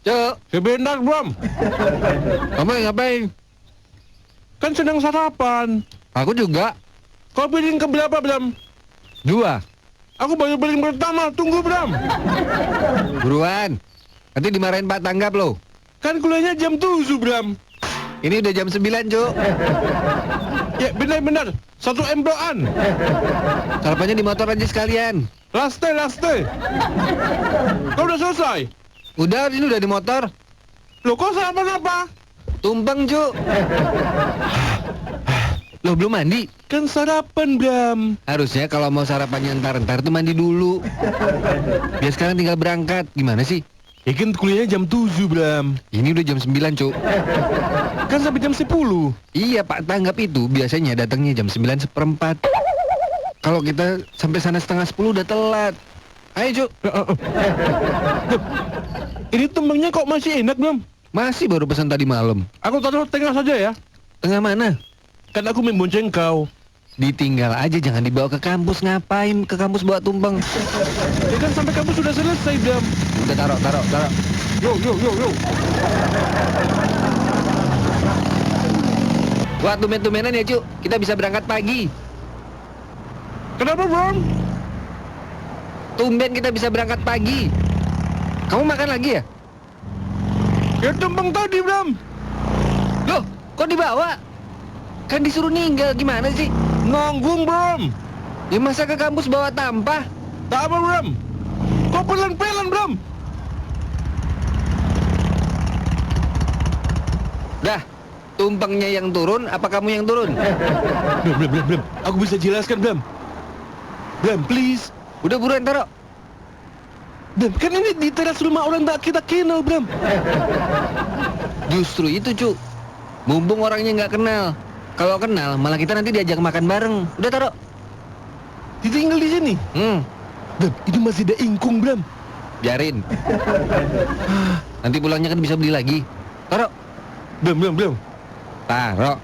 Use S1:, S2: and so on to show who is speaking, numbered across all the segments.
S1: Cuk,
S2: Sebentar, Bram.
S1: kamu ngapain?
S2: Kan sedang sarapan.
S1: Aku juga.
S2: Kau piring ke berapa, Bram?
S1: 2.
S2: Aku baru piring pertama. Tunggu, Bram.
S1: Buruan. Nanti dimarahin Pak Tanggap loh.
S2: Kan kuliahnya jam 7, Bram.
S1: Ini udah jam 9, Cuk.
S2: Ya, benar-benar. 1 embroan.
S1: Sarapannya di motor aja sekalian.
S2: Laste. Kau udah selesai?
S1: Udah, ini udah di motor.
S2: Loh, kau sarapan apa?
S1: Tumpeng, Cuk. Loh, belum mandi?
S2: Kan sarapan, Bram.
S1: Harusnya kalau mau sarapannya ntar tuh mandi dulu. Biar sekarang tinggal berangkat. Gimana sih?
S2: Ya kan kuliahnya jam 7, Bram.
S1: Ini udah jam 9, Cuk.
S2: Kan sampai jam 10.
S1: Iya, Pak Tanggap itu biasanya datangnya jam 9:04. Kalau kita sampai sana setengah 10 udah telat. Ayo, Cuk.
S2: Ini tumpengnya kok masih enak, Bram?
S1: Masih baru pesan tadi malam.
S2: Aku taruh tengah saja ya.
S1: Tengah mana?
S2: Kan aku membonceng kau.
S1: Ditinggal aja, jangan dibawa ke kampus. Ngapain ke kampus bawa tumpeng?
S2: Ya kan sampai kamu sudah selesai, Bram.
S1: Udah taruh.
S2: Yo.
S1: Wah, tumben-tumbenan ya, Cuk. Kita bisa berangkat pagi.
S2: Kenapa, Bram?
S1: Tumben kita bisa berangkat pagi. Kamu makan lagi ya?
S2: Ya tumpeng tadi, Bram.
S1: Loh, kok dibawa? Kan disuruh ninggal, gimana sih?
S2: Nanggung, Bram.
S1: Ya masa ke kampus bawa tampah?
S2: Tak apa, Bram. Kau pelan-pelan, Bram.
S1: Dah, tumpengnya yang turun, apa kamu yang turun?
S2: Bram. Aku bisa jelaskan, Bram. Bram, please.
S1: Udah buruan taruh.
S2: Bram, kan ini di teras rumah orang tak kita kenal, Bram.
S1: Justru itu, Cuk. Mumpung orangnya nggak kenal. Kalau kenal, malah kita nanti diajak makan bareng. Udah taruh.
S2: Ditinggal di sini. Bram, itu masih ada ingkung, Bram.
S1: Biarin. Nanti pulangnya kan bisa beli lagi. Taruh.
S2: Bram.
S1: Taruh.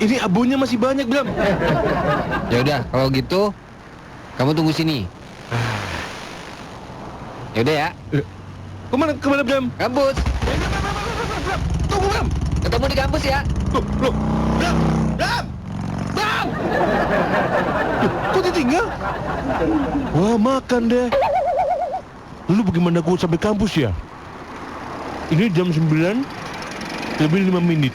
S2: Ini abonnya masih banyak, Bram.
S1: Ya udah, kalau gitu kamu tunggu sini. Ya udah ya.
S2: Kemana, Bram?
S1: Kampus.
S2: Bram, tunggu, Bram.
S1: Ketemu di kampus ya.
S2: Loh, Bram. Kok ditinggal? Wah, makan deh. Lalu bagaimana aku sampai kampus ya? Ini jam 9 lebih 5 menit.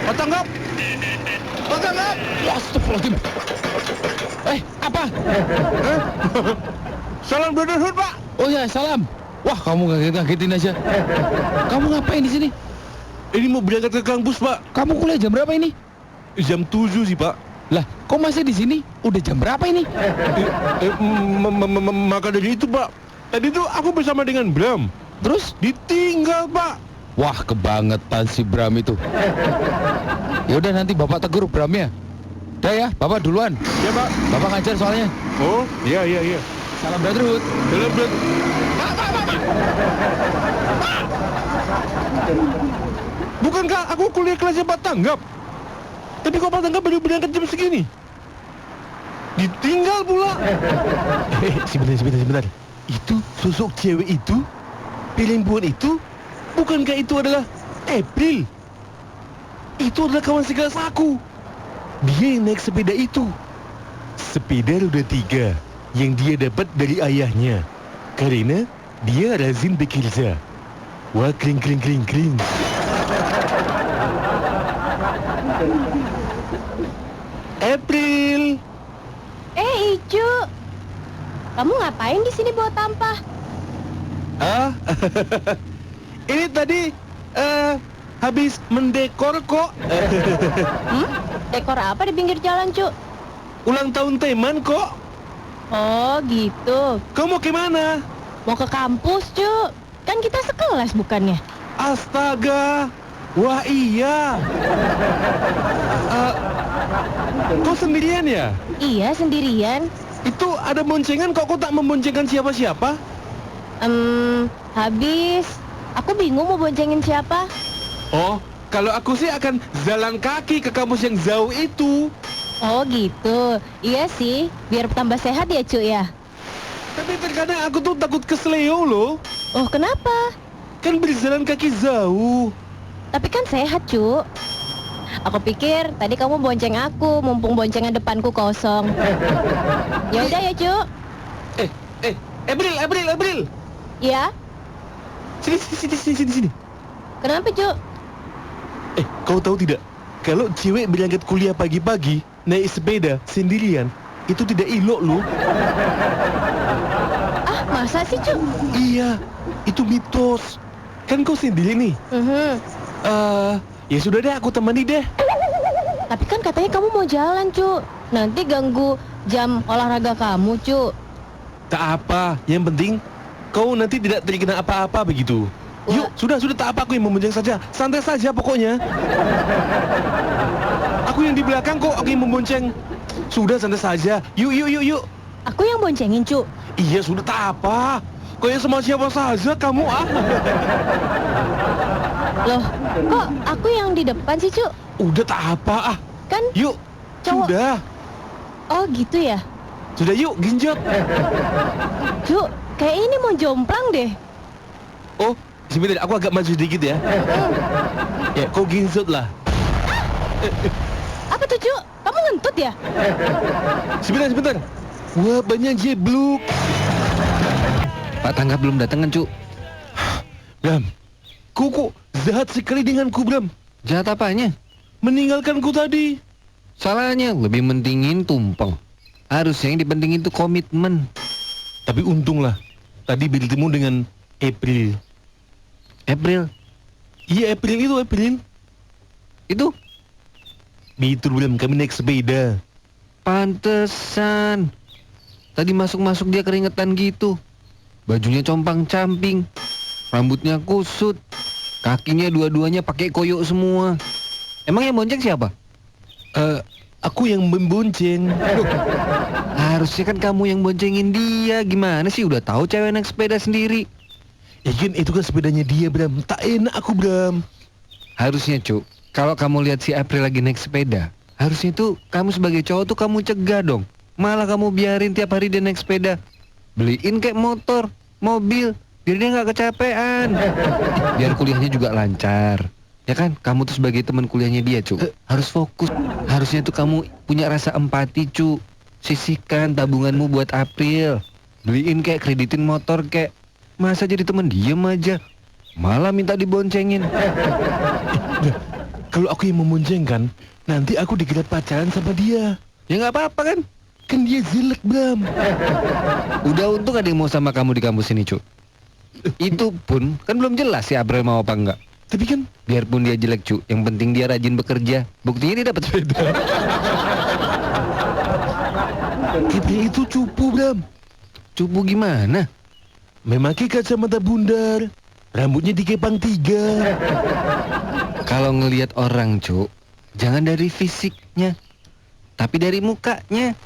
S2: Pak Tanggap!
S3: Astagfirullahaladzim. Apa?
S2: Salam brotherhood, Pak.
S3: Oh ya, salam. Wah, kamu ngagetin aja. Kamu ngapain di sini?
S2: Ini mau berangkat ke kampus, Pak.
S3: Kamu kuliah jam berapa ini?
S2: Jam 7 sih, Pak.
S3: Lah, kok masih di sini? Udah jam berapa ini?
S2: Maka dari itu, Pak. Tadi tuh aku bersama dengan Bram.
S3: Terus?
S2: Ditinggal, Pak.
S3: Wah, kebangetan si Bram itu. Ya udah, nanti Bapak tegur Bramnya. Udah ya, Bapak duluan.
S2: Ya, Pak.
S3: Bapak ngajar soalnya.
S2: Oh, iya.
S3: Salam brotherhood.
S2: Salam, Bram. Bukankah aku kuliah kelasnya Pak Tanggap? Tapi kok Pak Tanggap baru berangkat jam segini? Ditinggal pula. Sebentar. Itu sosok cewek itu, perempuan itu, bukankah itu adalah April? Itu adalah kawan sekelas aku. Dia yang naik sepeda itu. Sepeda roda 3 yang dia dapat dari ayahnya. Karena dia rajin bekerja. Wah, kring. April.
S4: Icu, kamu ngapain di sini bawa tampah?
S2: Ini tadi habis mendekor kok.
S4: Dekor apa di pinggir jalan, Cu?
S2: Ulang tahun teman kok.
S4: Oh, gitu.
S2: Kamu kemana?
S4: Mau ke kampus, Cu. Kan kita sekelas bukannya?
S2: Astaga. Wah, iya. Kau sendirian ya?
S4: Iya, sendirian.
S2: Itu ada boncengan kok kau tak memboncengkan siapa-siapa?
S4: Habis. Aku bingung mau boncengin siapa.
S2: Oh, kalau aku sih akan jalan kaki ke kampus yang jauh itu.
S4: Oh gitu. Iya sih, biar tambah sehat ya Cuk ya.
S2: Tapi terkadang aku tuh takut kesleo loh.
S4: Oh kenapa?
S2: Kan berjalan kaki jauh.
S4: Tapi kan sehat Cuk. Aku pikir tadi kamu bonceng aku, mumpung boncengan depanku kosong. Ya udah ya Cuk.
S2: April.
S4: Ya,
S2: Sini.
S4: kenapa Cuk?
S2: Kau tahu tidak? Kalau cewek berangkat kuliah pagi-pagi naik sepeda sendirian, itu tidak elok loh.
S4: Ah, masa sih Cuk?
S2: Iya, itu mitos. Kan kau sendiri nih. Ya sudah deh, aku temani deh.
S4: Tapi kan katanya kamu mau jalan Cuk. Nanti ganggu jam olahraga kamu Cuk.
S2: Tak apa, yang penting kau nanti tidak terkena apa-apa begitu. Yuk, sudah tak apa, aku yang membonceng saja. Santai saja pokoknya. Aku yang di belakang kok, aku yang membonceng. Sudah santai saja. Yuk.
S4: Aku yang boncengin Cuk.
S2: Iya, sudah tak apa. Kau yang sama siapa saja kamu ah.
S4: Loh, kok aku yang di depan sih Cuk?
S2: Udah tak apa ah.
S4: Kan,
S2: Yuk,
S4: Cowok.
S2: sudah.
S4: oh gitu ya.
S2: Sudah yuk, genjot.
S4: Cuk, kayak ini mau jomplang deh.
S2: Oh, sebentar, aku agak maju sedikit ya. Ya, kau genjot lah.
S4: Apa tuh Cuk? Kamu ngentut ya?
S2: Sebentar. Wah, banyak jeblok.
S1: Pak Tangkap belum datang kan, Cuk?
S2: Bram, kau kok jahat sekali denganku, Bram.
S1: Jahat apanya?
S2: Meninggalkanku tadi.
S1: Salahnya lebih mentingin tumpeng. Harusnya yang dipentingin itu komitmen.
S2: Tapi untunglah, tadi bertemu dengan April.
S1: April,
S2: Iya, April.
S1: itu
S2: Betul, Bram, kami naik sepeda.
S1: pantesan. Tadi masuk-masuk dia keringetan gitu. Bajunya compang-camping. Rambutnya kusut. Kakinya dua-duanya pakai koyo semua. Emang yang bonceng siapa?
S2: Aku yang membonceng.
S1: Harusnya kan kamu yang boncengin dia. Gimana sih udah tahu cewek naik sepeda sendiri?
S2: Ya kan itu kan sepedanya dia, Bram. Tak enak aku, Bram.
S1: Harusnya, Cuk, kalau kamu lihat si April lagi naik sepeda, harusnya tuh kamu sebagai cowok tuh kamu cegah dong. Malah kamu biarin tiap hari dia naik sepeda. Beliin kayak motor, mobil, biar dia nggak kecapean. Biar kuliahnya juga lancar. Ya kan, kamu tuh sebagai teman kuliahnya dia, Cuk, harus fokus. Harusnya tuh kamu punya rasa empati, Cuk. Sisihkan tabunganmu buat April. Beliin kayak kreditin motor kayak. Masa jadi teman diem aja, malah minta diboncengin.
S2: Kalau aku yang membonceng kan, nanti aku dikira pacaran sama dia.
S1: Ya nggak apa-apa kan.
S2: Kan dia jelek, Bram.
S1: Udah untung ada yang mau sama kamu di kampus ini, Cuk. Itu pun kan belum jelas si April mau apa enggak.
S2: Tapi kan
S1: Biarpun dia jelek, Cuk, yang penting dia rajin bekerja. Buktinya dia dapat sepeda.
S2: April itu cupu, Bram.
S1: Cupu gimana?
S2: Memakai kacamata bundar, rambutnya dikepang 3.
S1: Kalau ngelihat orang, Cuk, jangan dari fisiknya, tapi dari mukanya.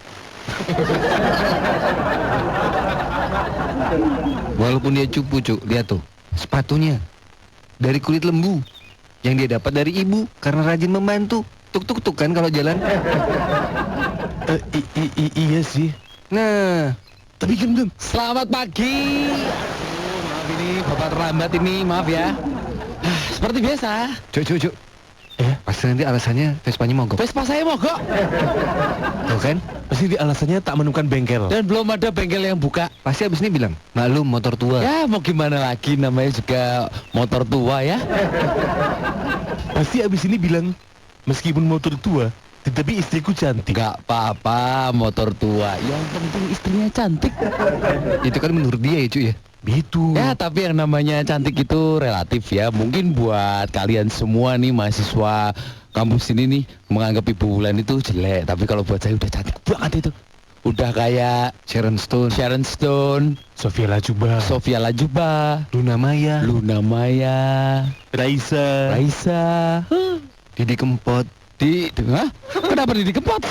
S1: Walaupun dia cupu, Cuk, lihat tuh, sepatunya dari kulit lembu yang dia dapat dari ibu karena rajin membantu. Tuk kan kalau jalan.
S2: Iya sih.
S1: Nah,
S2: Tapi kan, Bram,
S3: Selamat pagi. Maaf ini Bapak terlambat ini, maaf ya. Seperti biasa.
S1: Cuk. Pasti nanti alasannya Vespanya mogok.
S3: Vespa saya mogok
S1: Tuh kan?
S2: pasti di alasannya tak menemukan bengkel.
S3: dan belum ada bengkel yang buka.
S1: Pasti abis ini bilang, maklum motor tua.
S3: Ya mau gimana lagi, namanya juga motor tua ya.
S2: Pasti abis ini bilang, meskipun motor tua, tetapi istriku cantik.
S3: Gak apa-apa motor tua, yang penting istrinya cantik.
S1: Itu kan menurut dia ya, Cuk ya.
S2: Betul.
S3: Ya tapi yang namanya cantik itu relatif ya. Mungkin buat kalian semua nih mahasiswa kampus ini nih menganggap Ibu Wulan itu jelek, tapi kalau buat saya udah cantik banget itu. Udah kayak
S1: Sharon Stone,
S3: Sharon Stone,
S2: Sofia Lajuba,
S3: Sofia Lajuba,
S1: Luna Maya,
S3: Luna Maya,
S2: Raisa.
S3: Raisa,
S1: Didi Kempot.
S3: Hah? Kenapa Didi Kempot?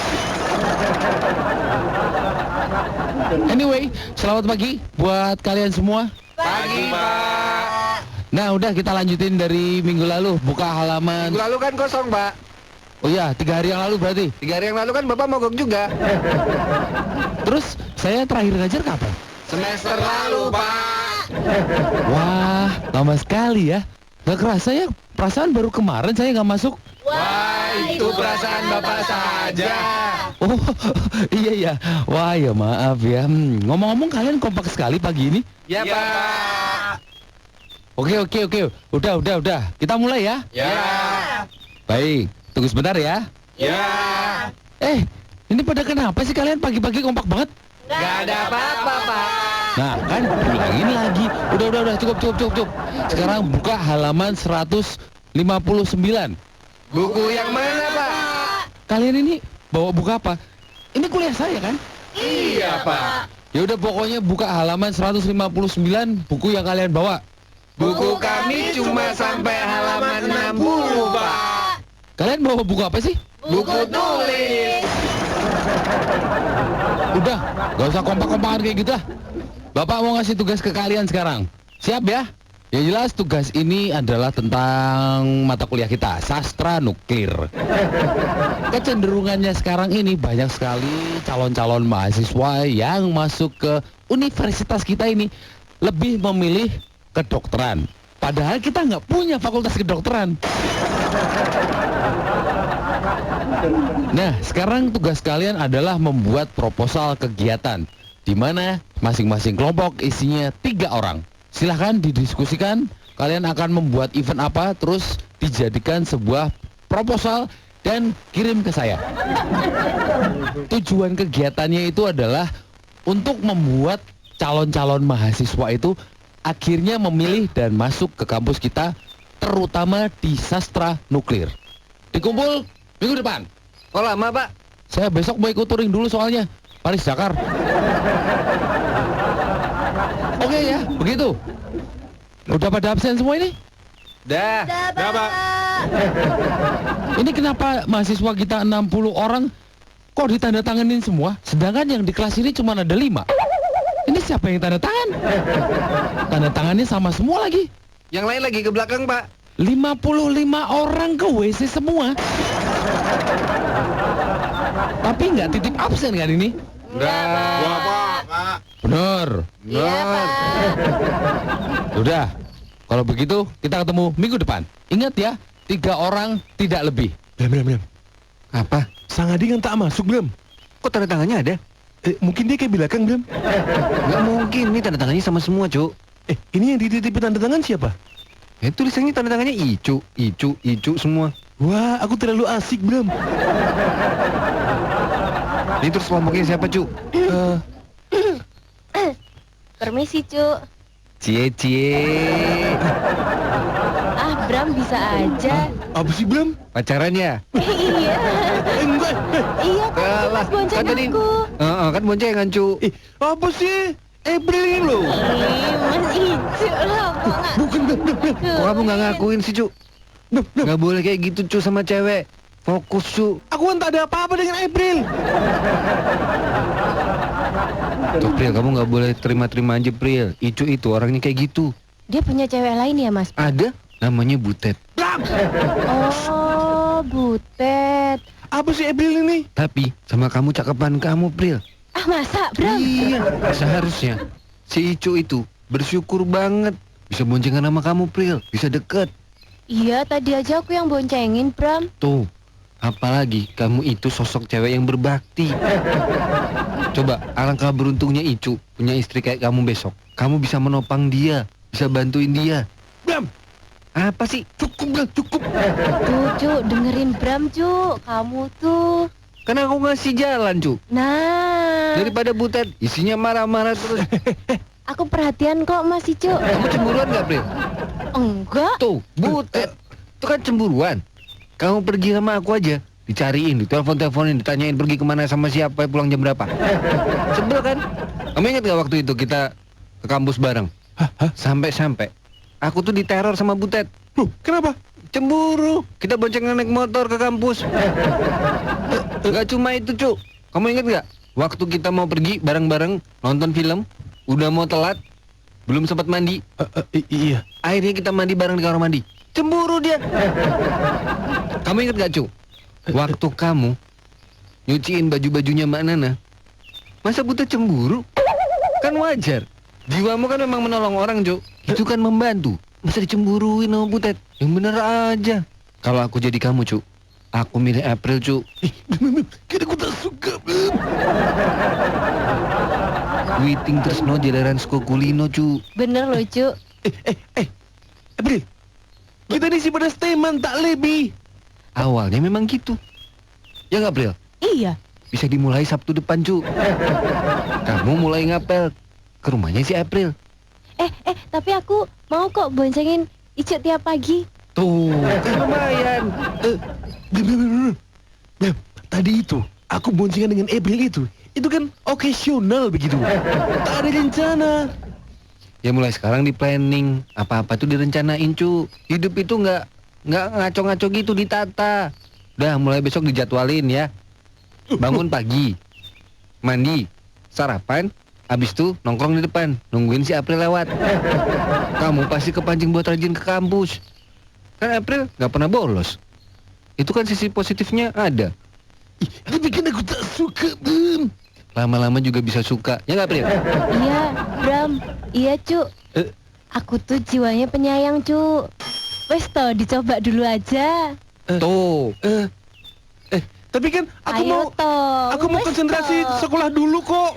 S3: Anyway, selamat pagi buat kalian semua.
S1: Pagi, Pak.
S3: Nah, udah kita lanjutin dari minggu lalu. Buka halaman.
S1: Lalu kan kosong, Pak.
S3: Oh iya, 3 hari yang lalu berarti.
S1: 3 hari yang lalu kan Bapak mogok juga.
S3: Terus saya terakhir ngajar kapan?
S1: Semester lalu, Pak.
S3: Wah, lama sekali ya. Gak kerasa ya, perasaan baru kemarin saya nggak masuk.
S1: Wah, itu perasaan Bapak saja.
S3: Oh, iya ya. Wah, ya maaf ya. Ngomong-ngomong kalian kompak sekali pagi ini.
S1: Ya, Pak.
S3: Oke. Udah. Kita mulai ya.
S1: Ya.
S3: Baik, tunggu sebentar ya.
S1: Ya.
S3: Ini pada kenapa sih kalian pagi-pagi kompak banget?
S1: Gak ada apa-apa, Pak.
S3: Nah, kan ulangin lagi. Udah, cukup. Sekarang buka halaman 159.
S1: Buku yang mana, Pak?
S3: Kalian ini bawa buku apa? Ini kuliah saya kan?
S1: Iya, Pak.
S3: Ya udah pokoknya buka halaman 159 buku yang kalian bawa.
S1: Buku kami cuma sampai halaman 60, Pak.
S3: Kalian bawa buku apa sih?
S1: Buku tulis.
S3: Udah, gak usah kompak-kompakan kayak gitu lah. Bapak mau ngasih tugas ke kalian sekarang. Siap ya? Yang jelas tugas ini adalah tentang mata kuliah kita, sastra nuklir. Kecenderungannya sekarang ini banyak sekali calon-calon mahasiswa yang masuk ke universitas kita ini lebih memilih kedokteran. Padahal kita nggak punya fakultas kedokteran. Nah, sekarang tugas kalian adalah membuat proposal kegiatan di mana masing-masing kelompok isinya 3 orang. Silahkan didiskusikan, kalian akan membuat event apa, terus dijadikan sebuah proposal dan kirim ke saya. Tujuan kegiatannya itu adalah untuk membuat calon-calon mahasiswa itu akhirnya memilih dan masuk ke kampus kita, terutama di sastra nuklir. Dikumpul minggu depan.
S1: Oh, lama, Pak?
S3: Saya besok mau ikut touring dulu soalnya, Paris Dakar. Oke ya, begitu. Udah pada absen semua ini?
S1: Dah.
S4: Dah, Pak.
S3: Ini kenapa mahasiswa kita 60 orang kok ditandatanganin semua? Sedangkan yang di kelas ini cuma ada 5. Ini siapa yang tanda tangan? Tanda tangannya sama semua lagi.
S1: Yang lain lagi ke belakang, Pak.
S3: 55 orang ke WC semua. Tapi nggak titip absen kan ini?
S1: Enggak,
S2: Pak.
S3: Bener.
S4: Iya, Pak.
S3: Udah. Kalau begitu kita ketemu minggu depan. Ingat ya, 3 orang tidak lebih.
S2: Bram.
S1: Apa?
S2: Sang Adi kan tak masuk, Bram.
S1: Kok tanda tangannya ada?
S2: Mungkin dia kayak belakang, Bram.
S1: Nggak mungkin, ini tanda tangannya sama semua, Cuk.
S2: Ini yang dititipin tanda tangan siapa?
S1: Tulisannya tanda tangannya Icu semua.
S2: Wah, aku terlalu asik, Bram.
S1: Ini terus kelompoknya siapa, Cuk?
S4: Permisi, Cuk.
S1: Cie.
S4: Ah, Bram bisa aja.
S2: Apa sih, Bram?
S4: Iya.
S1: Pacarannya?
S2: Enggak.
S4: Iya, kan
S1: Alah,
S4: Mas bonceng
S1: kan tadi
S4: aku.
S1: kan boncengan, Cuk.
S2: Apa sih? April ini loh.
S4: Ih, Mas Icu lah, kok nggak
S2: Bukan, Bram.
S1: Kok kamu nggak ngakuin sih, Cuk? Nggak boleh kayak gitu, Cuk, sama cewek. Fokus, Cuk.
S2: Aku kan tak ada apa-apa dengan April.
S1: Tuh, Pril, kamu nggak boleh terima-terima aja, Pril. Icu itu orangnya kayak gitu.
S4: Dia punya cewek lain ya, Mas?
S1: Ada, namanya Butet.
S2: Bram.
S4: Oh, Butet.
S2: Apa sih April ini?
S1: Tapi sama kamu cakepan kamu, Pril.
S4: Ah, masa, Bram?
S1: Iya, seharusnya si Icu itu bersyukur banget bisa boncengan sama kamu, Pril. Bisa deket.
S4: Iya, tadi aja aku yang boncengin, Bram.
S1: Tuh, apalagi kamu itu sosok cewek yang berbakti. Coba, alangkah beruntungnya Icu punya istri kayak kamu besok. Kamu bisa menopang dia, bisa bantuin dia.
S2: Bram.
S1: Apa sih?
S2: Cukup, Bram, cukup.
S4: Tuh, Cuk, dengerin Bram, Cuk. Kamu tuh.
S1: Karena aku ngasih jalan, Cu.
S4: Nah,
S1: Daripada Butet, isinya marah-marah terus.
S4: aku perhatian kok, Mas Icu.
S1: Kamu cemburuan gak, Pril?
S4: Enggak.
S1: Tuh, Butet. Itu kan cemburuan. Kamu pergi sama aku aja. Dicariin, ditelepon-teleponin, ditanyain pergi kemana sama siapa, pulang jam berapa. Sebel kan? Kamu ingat gak waktu itu kita ke kampus bareng? Sampai-sampai aku tuh diteror sama Butet.
S2: Loh, kenapa?
S1: Cemburu. Kita boncengan naik motor ke kampus. Gak cuma itu, Cuk. Kamu ingat gak? Waktu kita mau pergi bareng-bareng nonton film, udah mau telat, belum sempat mandi.
S2: Iya.
S1: Akhirnya kita mandi bareng di kamar mandi. Cemburu dia. Kamu ingat gak, Cuk? Waktu kamu nyuciin baju-bajunya Mbak Nana, masa buta cemburu? Kan wajar. Jiwamu kan memang menolong orang, Cuk. Itu kan membantu. Masa dicemburuin sama Butet? Yang bener aja. Kalau aku jadi kamu, Cuk, aku milih April, Cuk.
S2: Kan aku tak suka, Bram.
S1: Witing tresno jalaran seko kulino, Cuk.
S4: Bener loh, Cuk.
S2: April, kita ini si pada teman tak lebih.
S1: Awalnya memang gitu. Ya nggak, April?
S4: Iya.
S1: Bisa dimulai Sabtu depan, Cuk. Kamu mulai ngapel ke rumahnya si April.
S4: Tapi aku mau kok boncengin Icuk tiap pagi.
S1: Tuh, kan lumayan.
S2: Bram, tadi itu aku boncengan dengan April itu kan occasional begitu. Tak ada rencana.
S1: Ya mulai sekarang di planning. Apa-apa tuh direncanain, Cuk. Hidup itu nggak ngaco-ngaco gitu, ditata. Udah mulai besok dijadwalin ya. Bangun pagi, mandi, sarapan, habis itu nongkrong di depan, nungguin si April lewat. Kamu pasti kepancing buat rajin ke kampus. Kan April nggak pernah bolos. Itu kan sisi positifnya ada.
S2: Tapi kan aku tak suka, Bram.
S1: Lama-lama juga bisa suka. Ya nggak, April?
S4: Iya, Bram. Iya, Cuk. Aku tuh jiwanya penyayang, Cuk. Wes toh, dicoba dulu aja.
S1: Tuh.
S2: Tapi kan
S4: Ayo toh.
S2: aku mau
S4: wes
S2: konsentrasi
S4: toh.
S2: sekolah dulu kok.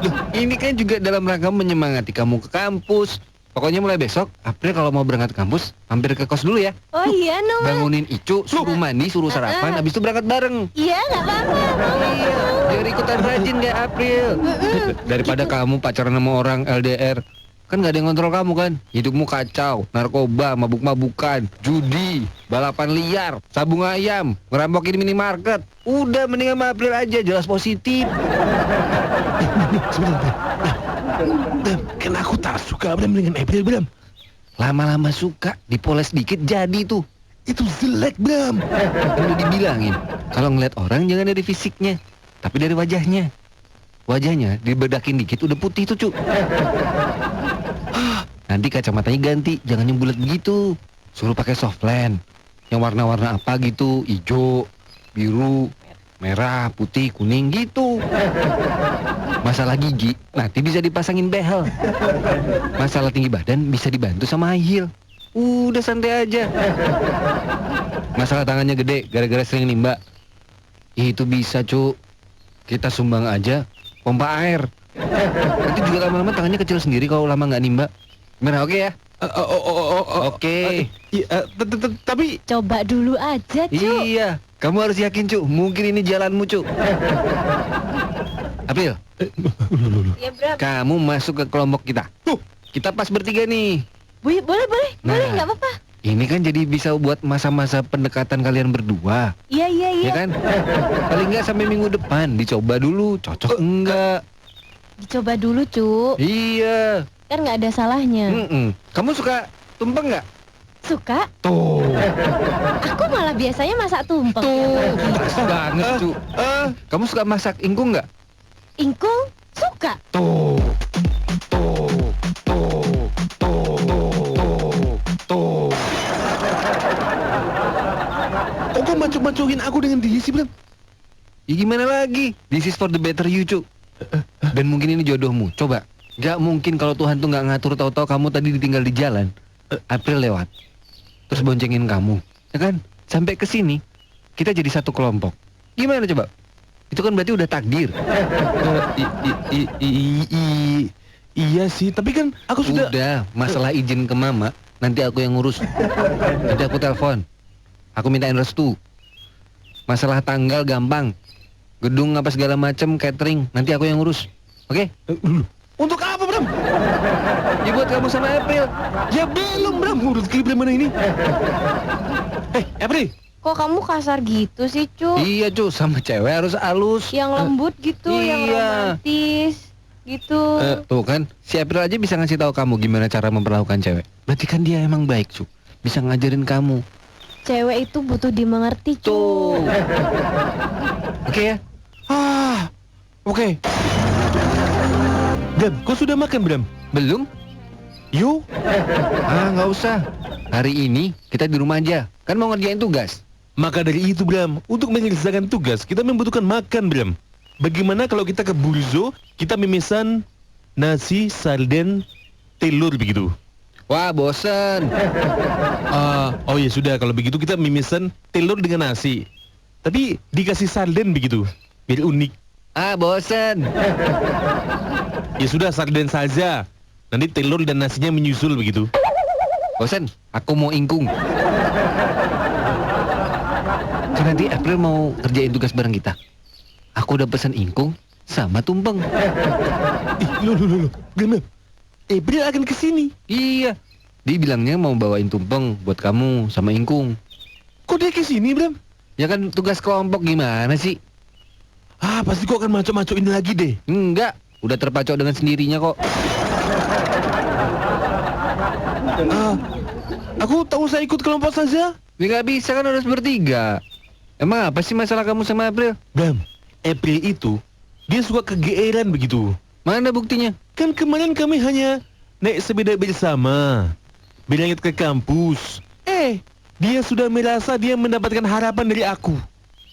S1: Loh, ini kan juga dalam rangka menyemangati kamu ke kampus. Pokoknya mulai besok, April kalau mau berangkat ke kampus, mampir ke kos dulu ya.
S4: Oh iya, no.
S1: Bangunin Icu, suruh mandi, suruh sarapan, habis itu berangkat bareng.
S4: Iya, nggak apa-apa.
S1: Iya, biar ikutan rajin kayak April. Daripada kamu pacaran sama orang LDR, kan nggak ada yang kontrol kamu kan. Hidupmu kacau, narkoba, mabuk-mabukan, judi, balapan liar, sabung ayam, ngerampokin minimarket. Udah mendingan sama April aja, jelas positif.
S2: Sebentar, Bram, kan aku tak suka Bram dengan April, Bram.
S1: Lama-lama suka, dipoles dikit jadi tuh.
S2: Itu jelek, Bram.
S1: Kan udah dibilangin, kalau ngeliat orang jangan dari fisiknya, tapi dari wajahnya. Wajahnya dibedakin dikit udah putih tuh, Cuk. Nanti kacamatanya ganti, jangan yang bulat begitu. Suruh pakai softland. Yang warna-warna apa gitu, hijau, biru, merah, putih, kuning gitu. Masalah gigi, nanti bisa dipasangin behel. Masalah tinggi badan bisa dibantu sama high heel. Udah santai aja. Masalah tangannya gede, gara-gara sering nimba. Itu bisa, Cuk. Kita sumbang aja pompa air. Nanti juga lama-lama tangannya kecil sendiri kalau lama nggak nimba. Gimana, oke ya? Oke.
S2: Tapi
S4: Coba dulu aja, Cuk.
S1: Iya, kamu harus yakin, Cuk. Mungkin ini jalanmu, Cuk. April,
S4: Iya, Bram.
S1: kamu masuk ke kelompok kita. Kita pas bertiga nih.
S4: Boleh, boleh,
S1: Nah.
S4: nggak apa-apa.
S1: Ini kan jadi bisa buat masa-masa pendekatan kalian berdua,
S4: Iya,
S1: ya
S4: iya.
S1: kan? Paling nggak sampai minggu depan dicoba dulu, cocok enggak?
S4: Dicoba dulu, Cuk.
S1: Iya.
S4: Kan nggak ada salahnya.
S1: Kamu suka tumpeng nggak?
S4: Suka?
S1: Tuh,
S4: Aku malah biasanya masak tumpeng.
S1: pas banget, Cuk. Kamu suka masak ingkung nggak?
S4: Ingkung? Suka.
S1: Tuh.
S2: kok kau macuk-macukin aku dengan dia sih, Bram?
S1: Ya gimana lagi? This is for the better you, Cuk. Dan mungkin ini jodohmu. Coba. Gak mungkin kalau Tuhan tuh nggak ngatur, tahu-tahu kamu tadi ditinggal di jalan. April lewat. Terus boncengin kamu. Ya kan? Sampai ke sini kita jadi satu kelompok. Gimana coba? Itu kan berarti udah takdir.
S2: Iya sih, tapi kan aku sudah.
S1: Udah, masalah izin ke mama nanti aku yang ngurus. Nanti aku telepon. Aku mintain restu. Masalah tanggal gampang. Gedung apa segala macem, catering, nanti aku yang ngurus. Oke?
S2: Untuk apa, Bram?
S1: Ya buat kamu sama April.
S2: Ya belum, Bram. Urut klip mana ini? April.
S4: Kok kamu kasar gitu sih, Cuk?
S1: Iya, Cuk, sama cewek harus halus.
S4: Yang lembut gitu, yang
S1: iya.
S4: romantis gitu.
S1: Tuh kan, si April aja bisa ngasih tahu kamu gimana cara memperlakukan cewek. Berarti kan dia emang baik, Cuk. Bisa ngajarin kamu.
S4: Cewek itu butuh dimengerti,
S1: Tuh.
S4: Cuk.
S1: Oke ya?
S2: Oke. Bram, kau sudah makan, Bram?
S1: Belum?
S2: Yuk.
S1: Nggak usah. Hari ini kita di rumah aja. Kan mau ngerjain tugas.
S2: Maka dari itu Bram, untuk menyelesaikan tugas kita membutuhkan makan Bram. Bagaimana kalau kita ke Burjo, kita memesan nasi, sarden, telur begitu?
S1: Wah, bosen.
S2: Oh ya sudah, kalau begitu kita memesan telur dengan nasi. Tapi dikasih sarden begitu, biar unik.
S1: Ah, bosen.
S2: Ya sudah, sarden saja. Nanti telur dan nasinya menyusul begitu.
S1: Bosen, aku mau ingkung. Kan nanti April mau kerjain tugas bareng kita. Aku udah pesan ingkung sama tumpeng.
S2: Loh. Bram, April akan kesini.
S1: Iya, dia bilangnya mau bawain tumpeng buat kamu sama ingkung.
S2: Kok dia kesini Bram?
S1: Ya kan tugas kelompok gimana sih?
S2: Pasti kok akan maco-maco ini lagi deh.
S1: Enggak, udah terpacok dengan sendirinya kok.
S2: Aku tak usah ikut kelompok saja.
S1: Ya nggak bisa kan, harus bertiga. Emang apa sih masalah kamu sama April?
S2: Bram, April itu dia suka kegeeran begitu.
S1: Mana buktinya?
S2: Kan kemarin kami hanya naik sepeda bersama, berangkat ke kampus. Dia sudah merasa dia mendapatkan harapan dari aku.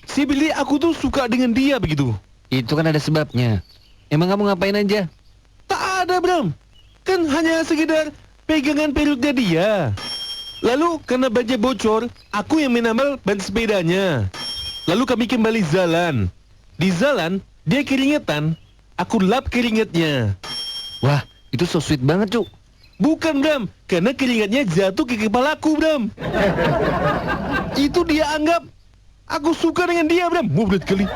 S2: Si Billy, aku tuh suka dengan dia begitu.
S1: Itu kan ada sebabnya. Emang kamu ngapain aja?
S2: Tak ada Bram, kan hanya sekedar pegangan perutnya dia. Lalu karena bannya bocor, aku yang menambal ban sepedanya. Lalu kami kembali jalan. Di jalan, dia keringetan. Aku lap keringetnya.
S1: Wah, itu so sweet banget, Cuk.
S2: Bukan Bram, karena keringatnya jatuh ke kepalaku Bram. Itu dia anggap aku suka dengan dia Bram. Berat kali.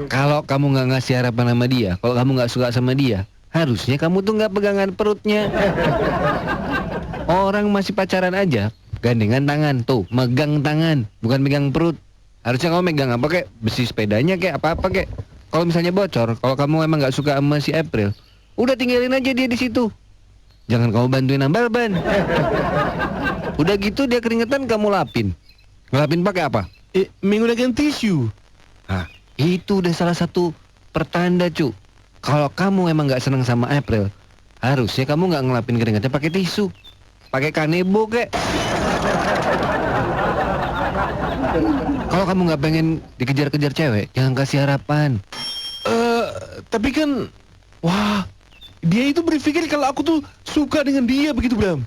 S1: Kalau kamu nggak ngasih harapan sama dia, kalau kamu nggak suka sama dia, harusnya kamu tuh nggak pegangan perutnya. Orang masih pacaran aja, gandengan tangan, tuh, megang tangan, bukan megang perut. Harusnya kamu megang apa kek, besi sepedanya kek, apa-apa kek. Kalau misalnya bocor, kalau kamu emang nggak suka sama si April, udah tinggalin aja dia di situ. Jangan kamu bantuin nambal ban. Udah gitu dia keringetan, kamu lapin. Ngelapin pakai apa?
S2: Menggunakan tisu.
S1: Nah, itu udah salah satu pertanda, Cu. Kalau kamu emang nggak seneng sama April, harusnya kamu nggak ngelapin keringatnya pakai tisu. Pakai kanebo kek. Kalau kamu nggak pengen dikejar-kejar cewek, jangan kasih harapan.
S2: Tapi kan, wah, dia itu berpikir kalau aku tuh suka dengan dia begitu Bram.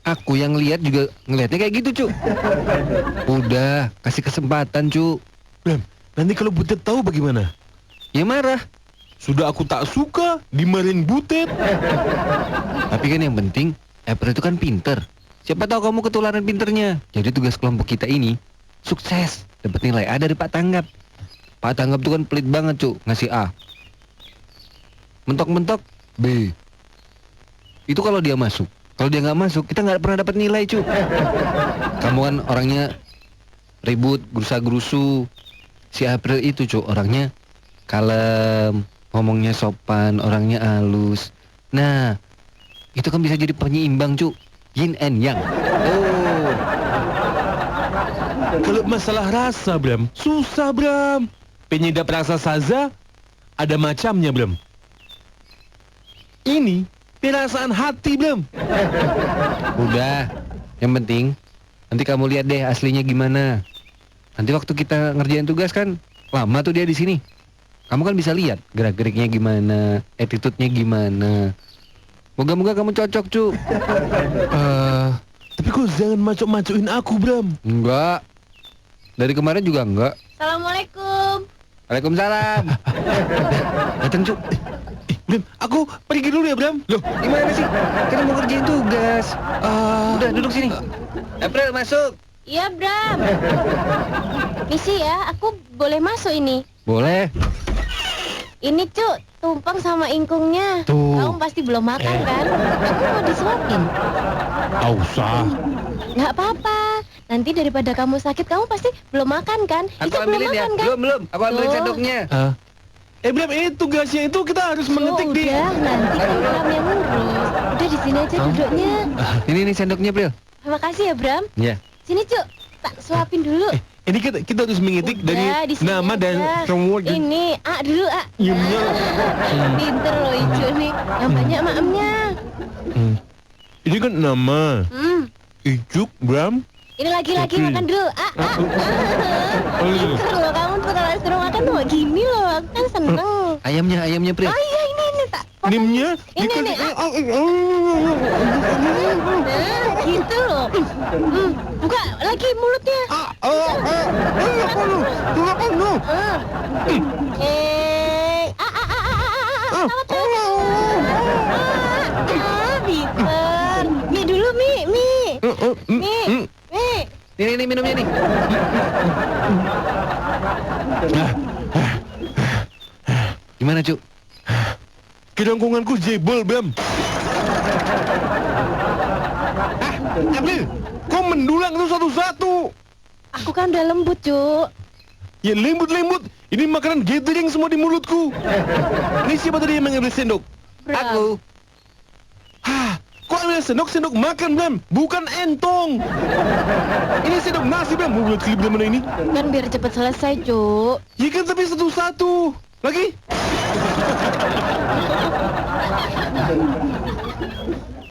S1: Aku yang lihat juga ngelihatnya kayak gitu, Cu. Udah, kasih kesempatan, Cu.
S2: Bram, nanti kalau Butet tahu bagaimana?
S1: Ya marah.
S2: Sudah aku tak suka, dimarahin Butet.
S1: Tapi kan yang penting, April itu kan pinter. Siapa tahu kamu ketularan pinternya. Jadi tugas kelompok kita ini sukses. Dapat nilai A dari Pak Tanggap. Pak Tanggap tuh kan pelit banget, Cu, ngasih A. Mentok-mentok B. Itu kalau dia masuk. Kalau dia nggak masuk, kita nggak pernah dapat nilai, Cu. Kamu kan orangnya ribut, gerusa-gerusu. Si April itu, Cu, orangnya kalem, ngomongnya sopan, orangnya halus. Nah, itu kan bisa jadi penyeimbang, Cu. Yin and yang. Oh.
S2: Kalau masalah rasa Bram, susah Bram. Penyedap rasa saja ada macamnya Bram. Ini perasaan hati Bram.
S1: Udah, yang penting nanti kamu lihat deh aslinya gimana. Nanti waktu kita ngerjain tugas kan lama tuh dia di sini. Kamu kan bisa lihat gerak-geriknya gimana, attitude-nya gimana. Moga-moga kamu cocok, Cu.
S2: Tapi kok jangan macok-macokin aku Bram.
S1: Enggak. Dari kemarin juga enggak.
S4: Assalamualaikum.
S1: Waalaikumsalam. Datang, Cu.
S2: Bram, aku pergi dulu ya Bram.
S1: Loh, gimana sih? Kita mau kerjain tugas. Udah, duduk sini. April, masuk.
S4: Iya, Bram. Misi ya, aku boleh masuk ini.
S1: Boleh.
S4: Ini, Cuk, tumpeng sama ingkungnya.
S1: Tuh.
S4: Kamu pasti belum makan kan? Aku mau disuapin.
S2: Tak usah.
S4: Nggak apa-apa. Nanti daripada kamu sakit, kamu pasti belum makan kan?
S1: Aku
S4: Itu belum
S1: ambilin ya.
S4: makan kan?
S1: Belum. Aku ambilin
S4: Tuh.
S1: sendoknya.
S2: Bram, ini tugasnya itu kita harus mengetik di...
S4: Udah, nanti kan Bram yang ngurus. Udah di sini aja duduknya.
S1: Ini sendoknya, April.
S4: Terima kasih ya, Bram.
S1: Ya.
S4: Sini, Cuk. Tak suapin dulu.
S2: Ini kita harus mengetik
S4: Udah,
S2: dari
S4: di sini
S2: nama dan
S4: aja.
S2: semua.
S4: Ini, A dulu, A.
S2: Iya, iya.
S4: Pinter loh Icu nih. Yang banyak maemnya.
S2: Ini kan nama.
S4: Hmm.
S2: Icuk, Bram.
S4: Ini lagi
S2: April.
S4: makan dulu. Pinter loh kamu tuh kalau suruh makan tuh gini loh. Aku kan seneng.
S1: Ayamnya Pri.
S4: Oh iya ini tak.
S2: Nimnya
S4: Ini nih. Nah, gitu loh. Buka lagi mulutnya. Pinter. Mie dulu, mie.
S1: Nih minumnya nih. Gimana, Cuk?
S2: Kerongkonganku jebol, Bram. April, kau mendulang tuh satu-satu.
S4: Aku kan udah lembut, Cuk.
S2: Ya lembut-lembut, ini makanan gathering semua di mulutku. Ini siapa tadi yang mengambil sendok?
S4: Bram.
S1: Aku.
S2: Hah, kok ambil sendok makan, Bram, bukan entong. Ini sendok nasi, Bram. Mau buat klip mana ini?
S4: Kan biar cepet selesai, Cuk.
S2: Ya kan tapi satu-satu. Lagi?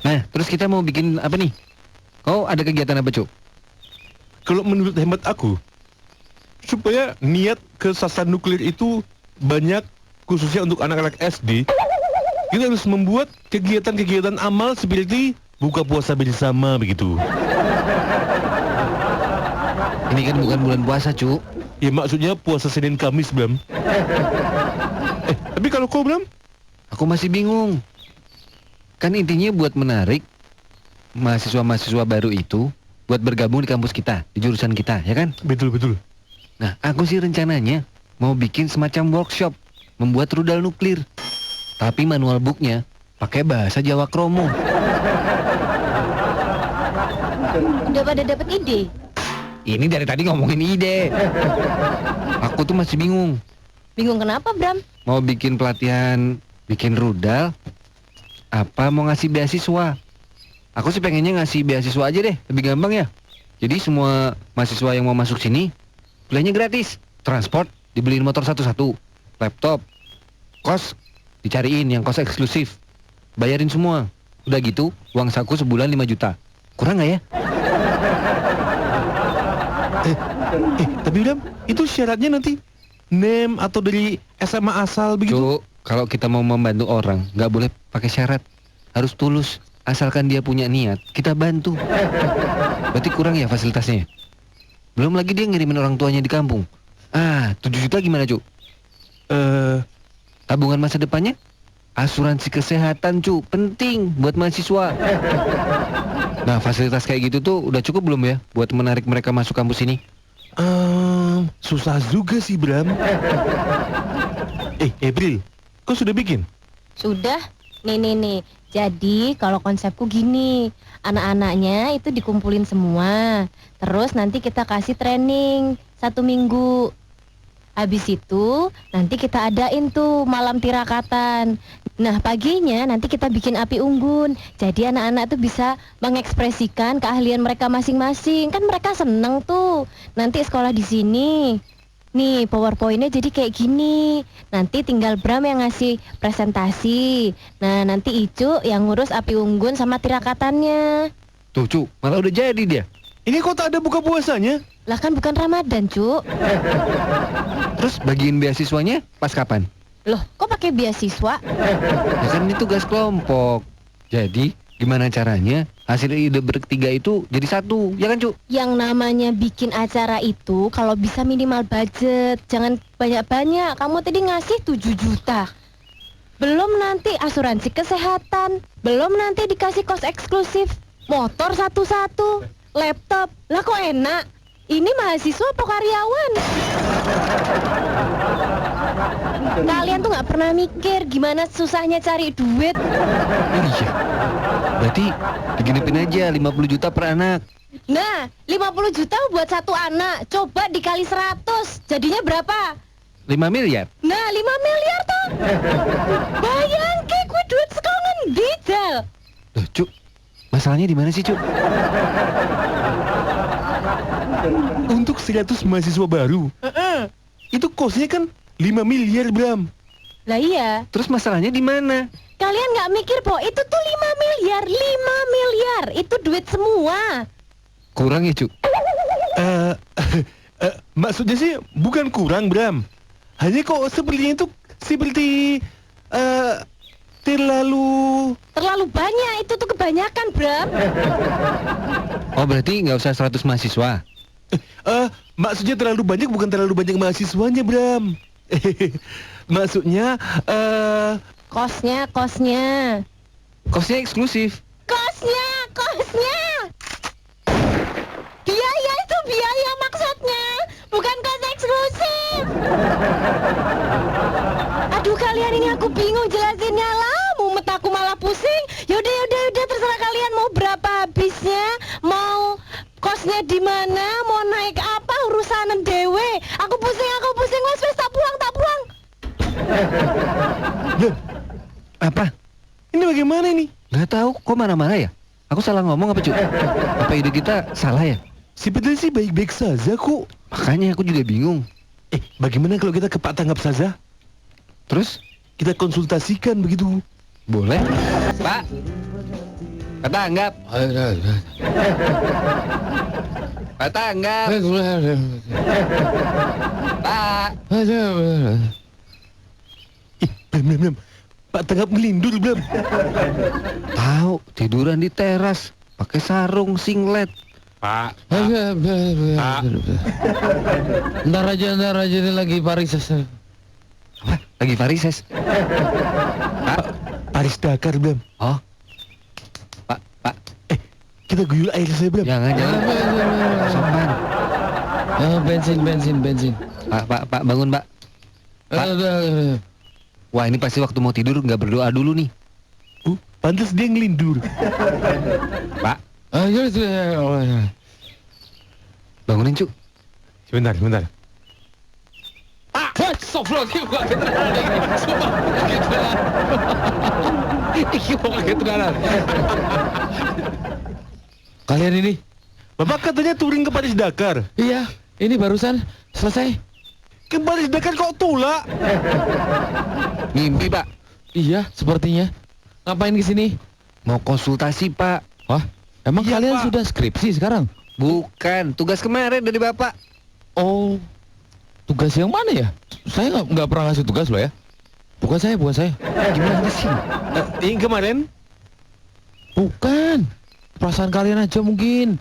S1: Nah, terus kita mau bikin apa nih? Kau ada kegiatan apa, Cuk?
S2: Kalau menurut hemat aku, supaya niat kesasar nuklir itu banyak, khususnya untuk anak-anak SD, kita harus membuat kegiatan-kegiatan amal seperti buka puasa bersama begitu.
S1: Ini kan bukan bulan puasa, Cuk.
S2: Ya maksudnya puasa Senin Kamis, Bram. Tapi kalau kau, Bram?
S1: Aku masih bingung. Kan intinya buat menarik mahasiswa-mahasiswa baru itu buat bergabung di kampus kita, di jurusan kita, ya kan?
S2: Betul.
S1: Nah, aku sih rencananya mau bikin semacam workshop membuat rudal nuklir. Tapi manual booknya pakai bahasa Jawa Kromo.
S4: Udah pada dapet ide?
S1: Ini dari tadi ngomongin ide. Aku tuh masih bingung.
S4: Bingung kenapa, Bram?
S1: Mau bikin pelatihan bikin rudal apa mau ngasih beasiswa? Aku sih pengennya ngasih beasiswa aja deh, lebih gampang ya. Jadi semua mahasiswa yang mau masuk sini kuliahnya gratis. Transport dibeliin motor satu-satu, laptop, kos dicariin yang kos eksklusif. Bayarin semua. Udah gitu, uang saku sebulan 5 juta. Kurang nggak ya?
S2: Tapi Bram, itu syaratnya nanti NEM atau dari SMA asal begitu?
S1: Cuk, kalau kita mau membantu orang, nggak boleh pakai syarat. Harus tulus. Asalkan dia punya niat, kita bantu. Berarti kurang ya fasilitasnya? Belum lagi dia ngirimin orang tuanya di kampung. 7 juta gimana, Cuk? Tabungan masa depannya? Asuransi kesehatan, Cuk. Penting buat mahasiswa. Nah, fasilitas kayak gitu tuh udah cukup belum ya buat menarik mereka masuk kampus ini?
S2: Susah juga sih, Bram. April, kau sudah bikin?
S4: Sudah. Nih. Jadi kalau konsepku gini, anak-anaknya itu dikumpulin semua. Terus nanti kita kasih training 1 minggu. Habis itu nanti kita adain tuh malam tirakatan. Nah paginya nanti kita bikin api unggun. Jadi anak-anak tuh bisa mengekspresikan keahlian mereka masing-masing. Kan mereka seneng tuh. Nanti sekolah di sini. Nih PowerPoint-nya jadi kayak gini. Nanti tinggal Bram yang ngasih presentasi. Nah nanti Icu yang ngurus api unggun sama tirakatannya.
S1: Tuh, Cuk, malah udah jadi dia.
S2: Ini kok tak ada buka puasanya?
S4: Lah kan bukan Ramadan, Cuk.
S1: Terus bagiin beasiswanya pas kapan?
S4: Loh, kok pakai beasiswa?
S1: Ya kan ini tugas kelompok. Jadi gimana caranya hasil ide bertiga itu jadi satu, ya kan, Cuk?
S4: Yang namanya bikin acara itu kalau bisa minimal budget. Jangan banyak-banyak. Kamu tadi ngasih 7 juta. Belum nanti asuransi kesehatan. Belum nanti dikasih kos eksklusif. Motor satu-satu. Laptop. Lah kok enak? Ini mahasiswa apa karyawan? Kalian tuh nggak pernah mikir gimana susahnya cari duit.
S1: Iya. Berarti digenepin aja 50 juta per anak.
S4: Nah, 50 juta buat satu anak. Coba dikali 100. Jadinya berapa?
S1: 5 miliar.
S4: Nah, 5 miliar toh. Bayangke gue duit sekolahnya dijal.
S1: Loh, Cuk. Masalahnya di mana sih, Cuk?
S2: Untuk 100 mahasiswa baru, itu kosnya kan 5 miliar, Bram.
S4: Lah iya.
S1: Terus masalahnya di mana?
S4: Kalian nggak mikir, Po, itu tuh 5 miliar. 5 miliar. Itu duit semua.
S1: Kurang ya, Cuk?
S2: Eh, maksudnya sih bukan kurang, Bram. Hanya kok sepertinya itu seperti terlalu.
S4: Terlalu banyak, itu tuh kebanyakan, Bram.
S1: Oh, berarti nggak usah 100 mahasiswa?
S2: Maksudnya terlalu banyak bukan terlalu banyak mahasiswanya, Bram. Maksudnya
S4: Kosnya.
S1: Kosnya eksklusif.
S4: Kosnya. Biaya itu biaya maksudnya, bukan kos eksklusif. Aduh, kalian ini aku bingung jelasinnya lah. Mumet aku malah pusing. Yaudah, terserah kalian mau berapa habisnya, mau kosnya di mana, mau naik apa, urusanen dewe. Aku pusing, wes tak pulang.
S1: Apa?
S2: ini bagaimana ini?
S1: Nggak tahu, kok marah-marah ya? Aku salah ngomong apa, Cuk? Apa ide kita salah ya?
S2: Sebenarnya sih baik-baik saja kok.
S1: Makanya aku juga bingung.
S2: Bagaimana kalau kita ke Pak Tanggap saja?
S1: Terus?
S2: Kita konsultasikan begitu.
S1: Boleh? Pak? Pak Tanggap? Pak Tanggap? Pak?
S2: Bram. Pak Tanggap ngelindur, Bram.
S1: Tahu, tiduran di teras, pakai sarung, singlet.
S3: Pak. Ntar aja ini lagi parises.
S1: Apa? Lagi varises?
S2: Paris Dakar, Bram.
S1: Oh. Pak.
S2: Kita guyul air saya, Bram.
S1: Jangan. Sopan.
S3: Bensin.
S1: Pak, bangun, Pak. Wah, ini pasti waktu mau tidur nggak berdoa dulu nih.
S2: Pantas dia ngelindur.
S1: Pak, bangunin, Cuk.
S2: Sebentar.
S3: Kalian ini?
S2: Bapak katanya touring ke Paris Dakar.
S3: Iya, ini barusan selesai.
S2: Ke Paris Dakar kok tolak?
S1: Mimpi, Pak.
S3: Iya, sepertinya. Ngapain kesini?
S1: Mau konsultasi, Pak.
S3: Wah, emang
S2: Iya,
S3: kalian
S2: Pak.
S3: sudah skripsi sekarang?
S1: Bukan, tugas kemarin dari Bapak.
S3: Oh, tugas yang mana ya? Saya nggak pernah ngasih tugas loh ya. Bukan saya.
S1: Gimana sih?
S2: Yang kemarin?
S3: Bukan. Perasaan kalian aja mungkin.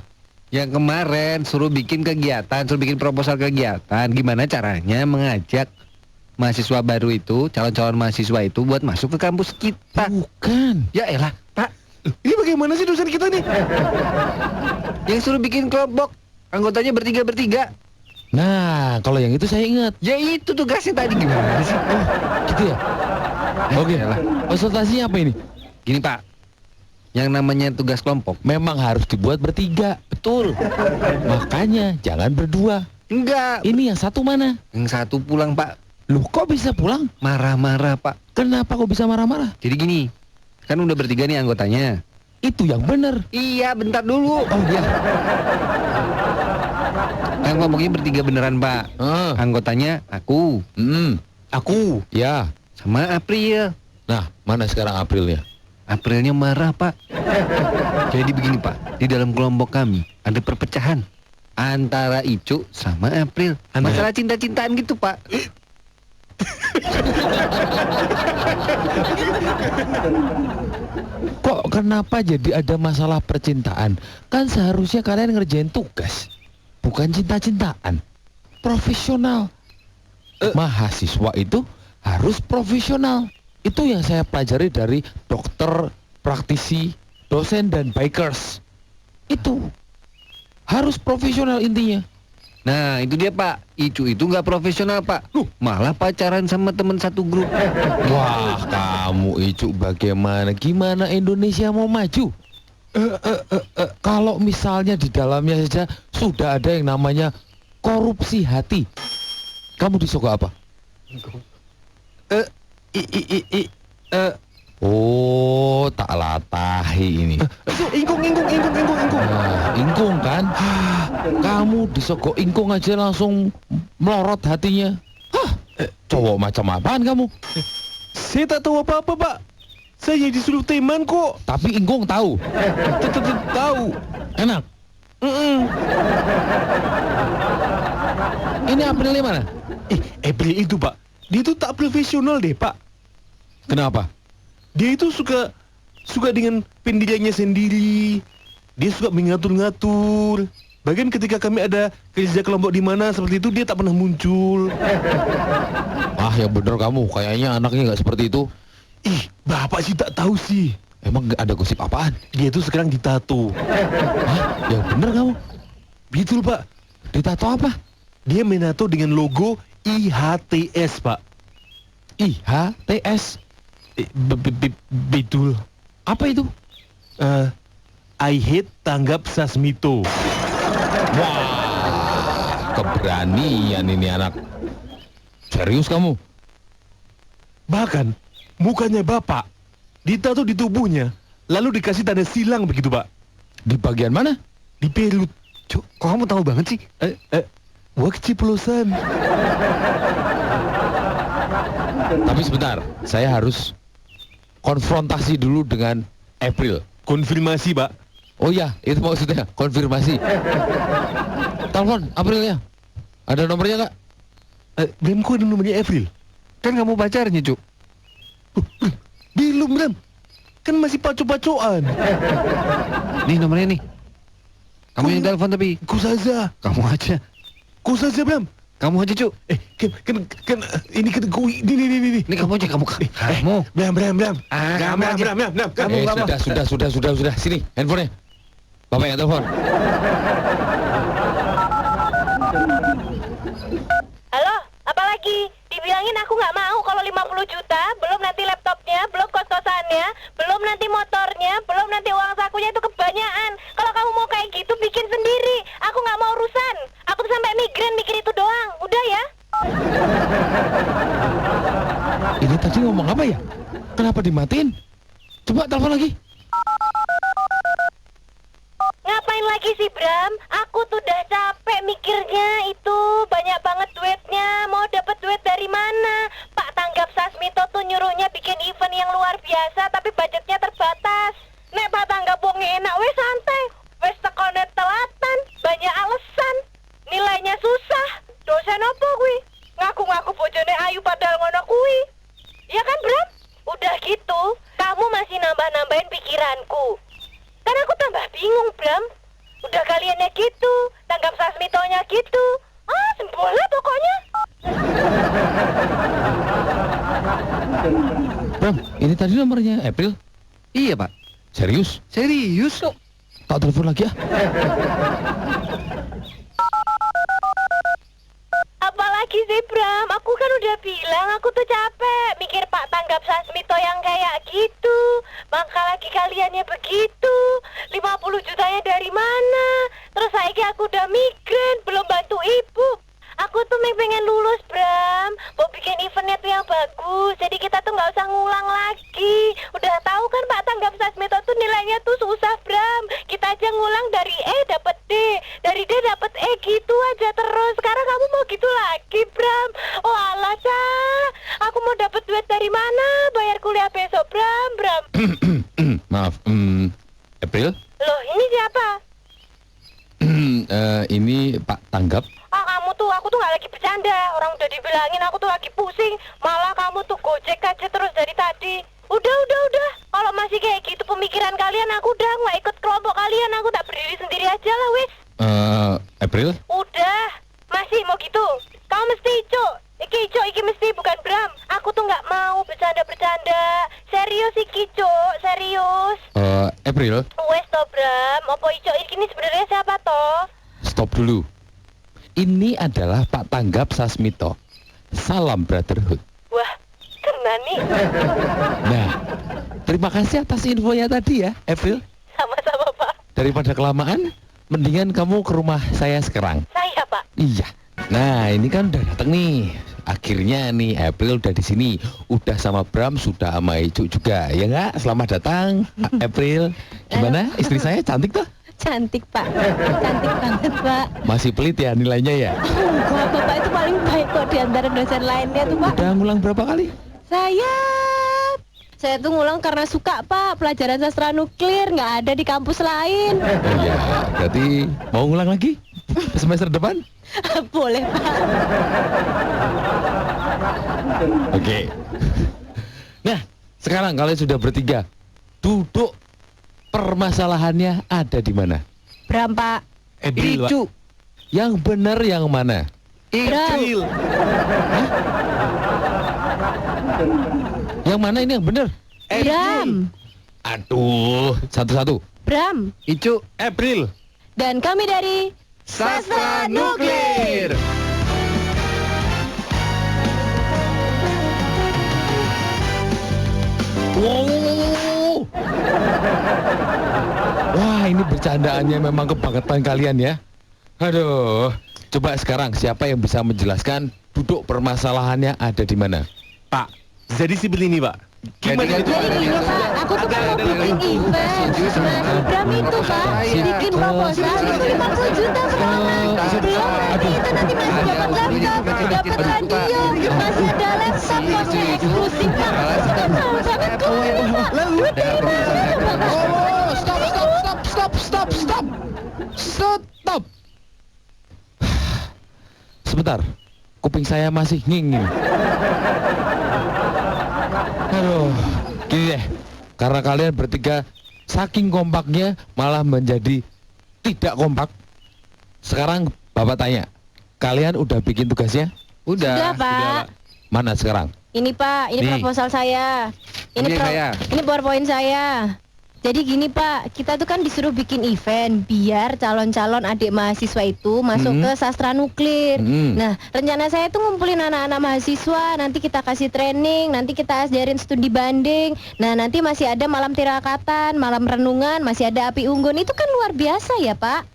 S1: Yang kemarin suruh bikin kegiatan, suruh bikin proposal kegiatan. Gimana caranya mengajak mahasiswa baru itu, calon-calon mahasiswa itu buat masuk ke kampus kita.
S3: Bukan.
S1: Ya elah, Pak.
S2: Ini bagaimana sih dosen kita nih?
S1: Yang suruh bikin kelompok, anggotanya bertiga.
S3: Nah, kalau yang itu saya ingat.
S1: Ya itu tugasnya tadi gimana sih?
S3: Gitu ya? Oke.
S1: Yalah.
S3: Konsultasinya apa ini?
S1: Gini, Pak. Yang namanya tugas kelompok.
S3: Memang harus dibuat bertiga.
S1: Betul.
S3: Makanya jangan berdua.
S1: Enggak.
S3: Ini yang satu mana?
S1: Yang satu pulang, Pak.
S3: Loh, kok bisa pulang?
S1: Marah-marah, Pak.
S3: Kenapa kok bisa marah-marah?
S1: Jadi gini, kan udah bertiga nih anggotanya.
S3: Itu yang benar.
S1: Iya, bentar dulu.
S3: Oh iya.
S1: Kan kelompoknya bertiga beneran, Pak. Anggotanya aku,
S2: Aku.
S3: Ya.
S1: sama April.
S3: Nah, mana sekarang Aprilnya?
S1: Aprilnya marah, Pak. Jadi begini, Pak. Di dalam kelompok kami ada perpecahan antara Icu sama April. Masalah cinta-cintaan gitu, Pak.
S3: Kok kenapa jadi ada masalah percintaan? Kan seharusnya kalian ngerjain tugas, bukan cinta-cintaan. Profesional. Mahasiswa itu harus profesional. Itu yang saya pelajari dari dokter, praktisi, dosen, dan bikers. Itu harus profesional intinya.
S1: Nah, itu dia, Pak. Icu itu nggak profesional, Pak. Malah pacaran sama teman satu grup.
S3: Wah, kamu Icu bagaimana? Gimana Indonesia mau maju? Kalau misalnya di dalamnya saja sudah ada yang namanya korupsi hati. Kamu disogok apa? Oh, tak latahi ini.
S2: Ingkung.
S3: Nah, ingkung kan? Kamu disogok ingkung aja langsung melorot hatinya. Hah, cowok macam apaan kamu?
S2: Saya tak tahu apa-apa, Pak. Saya disuruh teman kok.
S3: Tapi ingkung tahu.
S2: Tetap tahu.
S3: Enak. Ini Aprilnya mana?
S2: April itu Pak, dia itu tak profesional deh Pak.
S3: Kenapa?
S2: Dia itu suka dengan pendiriannya sendiri. Dia suka mengatur-ngatur. Bahkan ketika kami ada kerja kelompok di mana seperti itu, dia tak pernah muncul.
S3: Ah, yang bener kamu. Kayaknya anaknya nggak seperti itu.
S2: Bapak sih tak tahu sih.
S3: Emang nggak ada gosip apaan?
S2: Dia itu sekarang ditato.
S3: Hah? Yang bener kamu.
S2: Betul Pak.
S3: Ditato apa?
S2: Dia menato dengan logo IHTS Pak.
S3: IHTS.
S2: Betul.
S3: Apa itu?
S2: I hate tanggap Sasmito.
S3: Wah, keberanian ini anak. Serius kamu?
S2: Bahkan mukanya Bapak ditato di tubuhnya, lalu dikasih tanda silang begitu Pak.
S3: Di bagian mana?
S2: Di perut.
S1: Cuk, kok kamu tahu banget sih?
S2: Wah keceplosan.
S3: Tapi sebentar, saya harus konfrontasi dulu dengan April.
S2: Konfirmasi Pak.
S3: Oh iya, itu maksudnya konfirmasi. Telepon Aprilnya. Ada nomornya nggak?
S2: Bram, kok ada nomornya April?
S1: Kan kamu pacarnya, Cuk.
S2: Belum Bram. Kan masih paco-pacoan.
S1: Nih nomornya nih. Kamu yang telepon tapi
S2: Ku saja.
S1: kamu aja.
S2: Ku saja Bram.
S1: Kamu aja, Cuk.
S2: Kan ini ini.
S1: Nih kamu aja, kamu. Kamu.
S2: Bram.
S1: Bram,
S2: Kamu.
S3: Sudah. Sini, handphonenya. Bapak yang telepon.
S4: Halo, apa lagi? Dibilangin aku nggak mau kalau 50 juta, belum nanti laptopnya, belum kos-kosannya, belum nanti motornya, belum nanti uang sakunya itu kebanyakan. Kalau kamu mau kayak gitu, bikin sendiri. Aku nggak mau urusan. Aku tuh sampai migren mikir itu doang. Udah ya?
S3: Ini tadi ngomong apa ya? Kenapa dimatiin? Coba telepon lagi.
S4: Ngapain lagi sih, Bram? Aku tuh udah capek mikirnya itu. Banyak banget duitnya. Mau dapet duit dari mana? Pak Tanggap Sasmito tuh nyuruhnya bikin event yang luar biasa, tapi budgetnya terbatas. Nek Pak Tanggap wong enak, wes santai. Wes tekone telatan, banyak alasan. Nilainya susah. Dosen apa kuwi? Ngaku-ngaku bojone ayu padahal ngono kuwi. Ya kan, Bram? Udah gitu, kamu masih nambah-nambahin pikiranku. Kan aku tambah bingung, Bram. Udah kaliannya gitu, Tanggap Sasmitonya gitu. Sembola pokoknya.
S3: Bram, ini tadi nomornya April.
S1: Iya, Pak.
S3: Serius?
S1: Serius, Cuk.
S3: Tak telepon lagi ya?
S4: Apalagi sih, Bram? Aku kan udah bilang aku tuh capek mikir Pak Tanggap Sasmito yang kayak gitu. Maka lagi kaliannya begitu. 50 jutanya dari mana? Terus saiki aku udah migren, belum bantu ibu. Aku tuh pengen lulus, Bram. Mau bikin eventnya tuh yang bagus. Jadi kita tuh nggak usah ngulang lagi. Udah tahu kan Pak Tanggap Sasmito tuh nilainya tuh susah, Bram. Kita aja ngulang dari E dapet D, dari D dapet E gitu aja terus. Sekarang kamu mau gitu lagi, Bram? Oh alah, Cah. Aku mau dapet duit dari mana? Bayar kuliah besok, Bram.
S3: Maaf, April?
S4: Loh, ini siapa?
S3: Ini Pak Tanggap.
S4: Kamu tuh, aku tuh nggak lagi bercanda. Orang udah dibilangin aku tuh lagi pusing. Malah kamu tuh gojek aja terus dari tadi. Udah. Kalau masih kayak gitu pemikiran kalian, aku udah nggak ikut kelompok kalian. Aku tak berdiri sendiri aja lah, wis.
S3: April?
S4: Udah, masih mau gitu. Kamu mesti iki mesti bukan Bram. Aku tuh nggak mau bercanda. Serius iki, Cuk, serius.
S3: April?
S4: Wes toh, Bram. Apa ico ini sebenarnya siapa toh?
S3: Stop dulu. Ini adalah Pak Tanggap Sasmito. Salam Brotherhood.
S4: Wah, kena nih.
S3: Nah, terima kasih atas infonya tadi ya, April.
S4: Sama-sama, Pak.
S3: Daripada kelamaan, mendingan kamu ke rumah saya sekarang.
S4: Saya, Pak.
S3: Iya. Nah, ini kan udah datang nih. Akhirnya nih April udah di sini. Udah sama Bram, sudah sama Icu juga. Ya nggak? Selamat datang, April. Gimana? Istri saya cantik tuh?
S4: Cantik, Pak. Cantik banget, Pak.
S3: Masih pelit ya nilainya ya?
S4: Enggak, Bapak itu paling baik kok di antara dosen lainnya tuh, Pak.
S3: Udah ngulang berapa kali?
S4: Saya Saya tuh ngulang karena suka, Pak. Pelajaran sastra nuklir nggak ada di kampus lain.
S3: Iya, berarti mau ngulang lagi semester depan?
S4: Boleh, Pak.
S3: Oke. Nah, sekarang kalian sudah bertiga. Duduk permasalahannya ada di mana?
S4: Bram, Pak.
S2: April, Pak.
S1: Icu.
S3: Yang benar yang mana?
S2: April.
S3: Yang mana ini yang benar?
S4: Bram.
S3: Aduh, satu-satu.
S4: Bram.
S1: Icu.
S2: April.
S4: Dan kami dari
S1: Sastra Nuklir.
S3: Wow. Wah, ini bercandaannya memang kebangetan kalian ya. Aduh, coba sekarang siapa yang bisa menjelaskan duduk permasalahannya ada di mana?
S2: Pak, jadi seperti ini, Pak. Gimana itu?
S4: Jadi gini, Pak, aku tuh kan mau bikin event. Nah, si Bram itu, Pak, bikin proposal itu 50 juta per orang. Belum nanti itu nanti masih dapat laptop, dapat radio, masih ada laptop, kosnya eksklusif, Pak. Itu kan mahal banget keluarnya, Pak. Duit dari mana, Bapak?
S3: Oh, stop. Sebentar, kuping saya masih nging. Aduh, gini deh, karena kalian bertiga saking kompaknya malah menjadi tidak kompak. Sekarang Bapak tanya, kalian udah bikin tugasnya?
S4: Sudah, Pak.
S3: Mana sekarang?
S4: Ini, Pak, ini
S3: Nih.
S4: proposal saya.
S1: Ini saya.
S4: Ini PowerPoint saya. Jadi gini, Pak, kita tuh kan disuruh bikin event biar calon-calon adik mahasiswa itu masuk ke sastra nuklir. Nah, rencana saya tuh ngumpulin anak-anak mahasiswa, nanti kita kasih training, nanti kita ajarin studi banding. Nah, nanti masih ada malam tirakatan, malam renungan, masih ada api unggun. Itu kan luar biasa ya, Pak.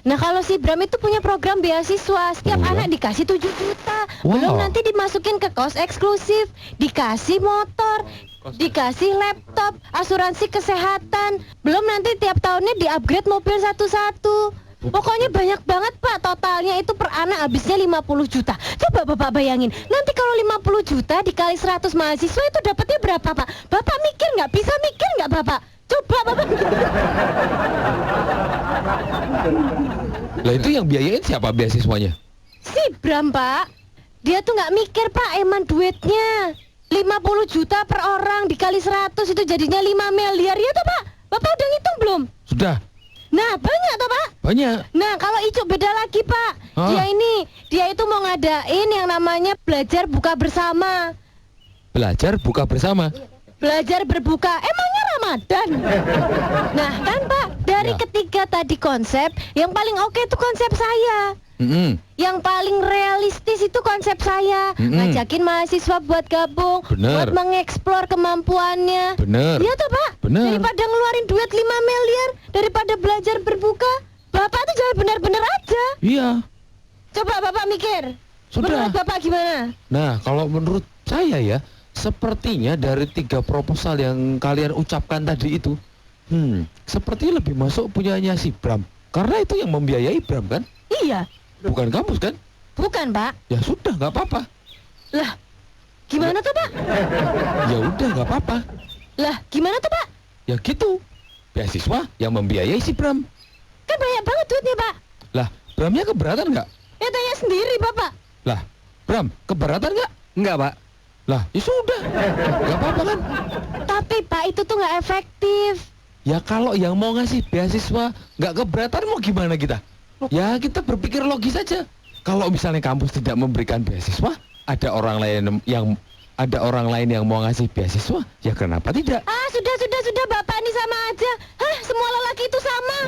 S4: Nah, kalau si Bram itu punya program beasiswa, setiap
S3: Oh, ya?
S4: anak dikasih 7 juta.
S3: Wow.
S4: Belum nanti dimasukin ke kos eksklusif, dikasih motor, dikasih laptop, asuransi kesehatan. Belum nanti tiap tahunnya di-upgrade mobil satu-satu. Pokoknya banyak banget, Pak. Totalnya itu per anak habisnya 50 juta. Coba Bapak bayangin, nanti kalau 50 juta dikali 100 mahasiswa itu dapatnya berapa, Pak? Bapak mikir nggak? Bisa mikir nggak, Bapak? Coba Bapak mikir.
S3: Lah itu yang biayain siapa beasiswanya?
S4: Si Bram, Pak. Dia tuh nggak mikir, Pak, eman duitnya. 50 juta per orang dikali 100 itu jadinya 5 miliar ya toh, Pak? Bapak udah ngitung belum?
S3: Sudah,
S4: Nah, banyak toh, Pak?
S3: banyak.
S4: Nah, kalau Icuk beda lagi, Pak.
S3: Hah?
S4: Dia itu mau ngadain yang namanya belajar buka bersama.
S3: Belajar buka bersama.
S4: Belajar berbuka, emangnya Ramadan? Nah, kan Pak, dari
S3: Ya.
S4: ketiga tadi konsep, yang paling oke itu konsep saya. Yang paling realistis itu konsep saya. Ngajakin mahasiswa buat gabung,
S3: Bener.
S4: buat mengeksplor kemampuannya.
S3: Bener.
S4: Iya toh, Pak?
S3: Bener.
S4: Daripada ngeluarin duit 5 miliar, daripada belajar berbuka, Bapak tuh jangan benar-benar aja.
S3: Iya.
S4: Coba Bapak mikir.
S3: Sudah.
S4: Menurut Bapak gimana?
S3: Nah, kalau menurut saya ya, sepertinya dari 3 proposal yang kalian ucapkan tadi itu, sepertinya lebih masuk punyanya si Bram. Karena itu yang membiayai Bram kan?
S4: Iya.
S3: Bukan kampus kan?
S4: Bukan, Pak.
S3: Ya sudah, nggak apa-apa.
S4: Lah, gimana tuh, Pak?
S3: Ya udah, nggak apa-apa.
S4: Lah, gimana tuh, Pak?
S3: Ya gitu. Beasiswa yang membiayai si Bram.
S4: Kan banyak banget duitnya, Pak.
S3: Lah, Bramnya keberatan nggak?
S4: Ya tanya sendiri, Bapak.
S3: Lah, Bram, keberatan nggak?
S1: Enggak, Pak.
S3: Lah, ya sudah. Nggak apa-apa kan?
S4: Tapi, Pak, itu tuh nggak efektif.
S3: Ya kalau yang mau ngasih beasiswa nggak keberatan mau gimana kita? Ya kita berpikir logis saja. Kalau misalnya kampus tidak memberikan beasiswa, ada orang lain yang mau ngasih beasiswa, ya kenapa tidak?
S4: Ah, sudah, Bapak ini sama aja. Hah, semua lelaki itu sama.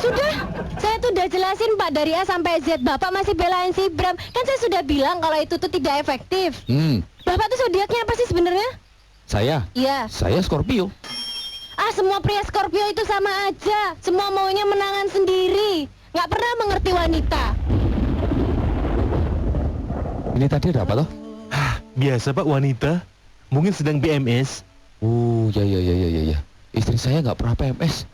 S4: Sudah, saya tuh udah jelasin, Pak, dari A sampai Z. Bapak masih belain si Bram. Kan saya sudah bilang kalau itu tuh tidak efektif. Bapak tuh zodiaknya apa sih sebenarnya?
S3: Saya
S4: Iya.
S3: Scorpio.
S4: Ah, semua pria Scorpio itu sama aja. Semua maunya menangan sendiri. Nggak pernah mengerti wanita.
S3: Ini tadi ada apa toh?
S2: Biasa, Pak, wanita. Mungkin sedang BMS.
S3: Ya. Istri saya nggak pernah PMS.